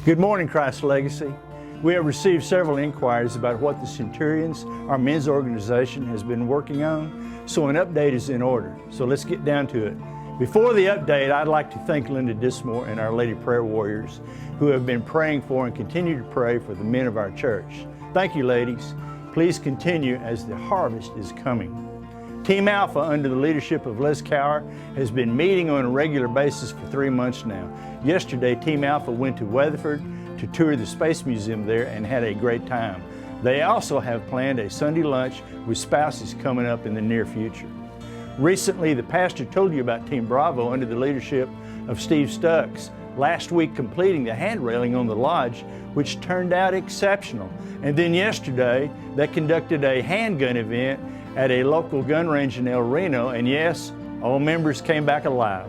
Good morning, Christ Legacy. We have received several inquiries about what the Centurions, our men's organization, has been working on, so an update is in order. So let's get down to it. Before the update, I'd like to thank Linda Dismore and our Lady Prayer Warriors who have been praying for and continue to pray for the men of our church. Thank you, ladies. Please continue as the harvest is coming. Team Alpha, under the leadership of Les Cower, has been meeting on a regular basis for 3 months now. Yesterday, Team Alpha went to Weatherford to tour the Space Museum there and had a great time. They also have planned a Sunday lunch with spouses coming up in the near future. Recently, the pastor told you about Team Bravo under the leadership of Steve Stucks, last week completing the hand railing on the lodge, which turned out exceptional. And then yesterday, they conducted a handgun event at a local gun range in El Reno, and yes, all members came back alive.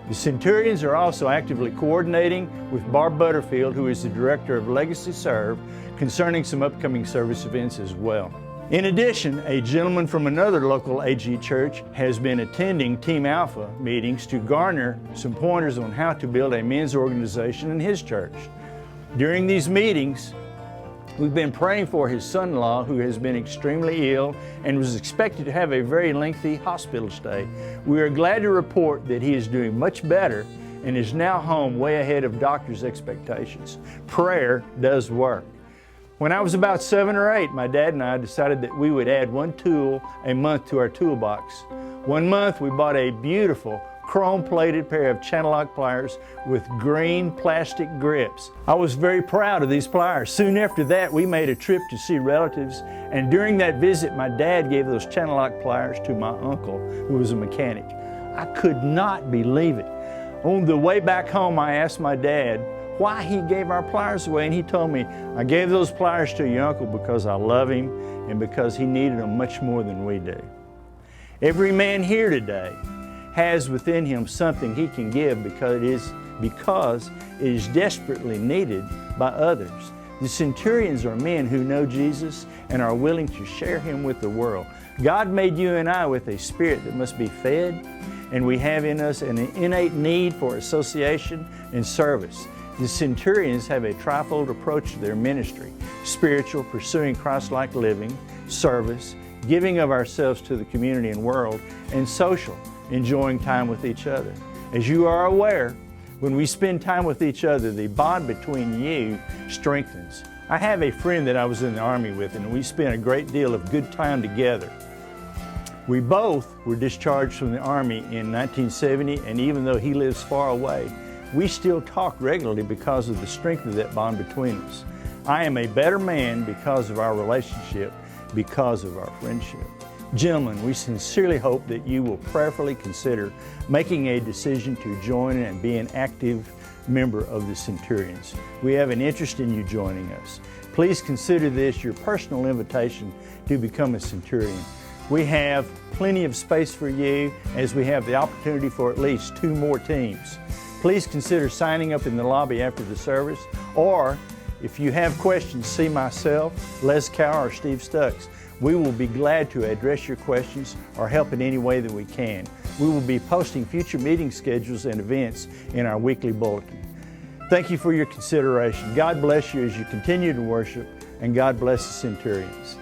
The Centurions are also actively coordinating with Barb Butterfield, who is the Director of Legacy Serve, concerning some upcoming service events as well. In addition, a gentleman from another local AG church has been attending Team Alpha meetings to garner some pointers on how to build a men's organization in his church. During these meetings, we've been praying for his son-in-law, who has been extremely ill and was expected to have a very lengthy hospital stay. We are glad to report that he is doing much better and is now home way ahead of doctors' expectations. Prayer does work. When I was about 7 or 8, my dad and I decided that we would add one tool a month to our toolbox. One month we bought a beautiful chrome-plated pair of channel lock pliers with green plastic grips. I was very proud of these pliers. Soon after that, we made a trip to see relatives, and during that visit, my dad gave those channel lock pliers to my uncle, who was a mechanic. I could not believe it. On the way back home, I asked my dad why he gave our pliers away, and he told me, "I gave those pliers to your uncle because I love him and because he needed them much more than we do." Every man here today has within him something he can give because it is desperately needed by others. The Centurions are men who know Jesus and are willing to share Him with the world. God made you and I with a spirit that must be fed, and we have in us an innate need for association and service. The Centurions have a trifold approach to their ministry: spiritual, pursuing Christ-like living; service, giving of ourselves to the community and world; and social, enjoying time with each other. As you are aware, when we spend time with each other, the bond between you strengthens. I have a friend that I was in the Army with, and we spent a great deal of good time together. We both were discharged from the Army in 1970, and even though he lives far away, we still talk regularly because of the strength of that bond between us. I am a better man because of our relationship, because of our friendship. Gentlemen, we sincerely hope that you will prayerfully consider making a decision to join and be an active member of the Centurions. We have an interest in you joining us. Please consider this your personal invitation to become a Centurion. We have plenty of space for you, as we have the opportunity for at least 2 more teams. Please consider signing up in the lobby after the service, or if you have questions, see myself, Les Cower, or Steve Stucks. We will be glad to address your questions or help in any way that we can. We will be posting future meeting schedules and events in our weekly bulletin. Thank you for your consideration. God bless you as you continue to worship, and God bless the Centurions.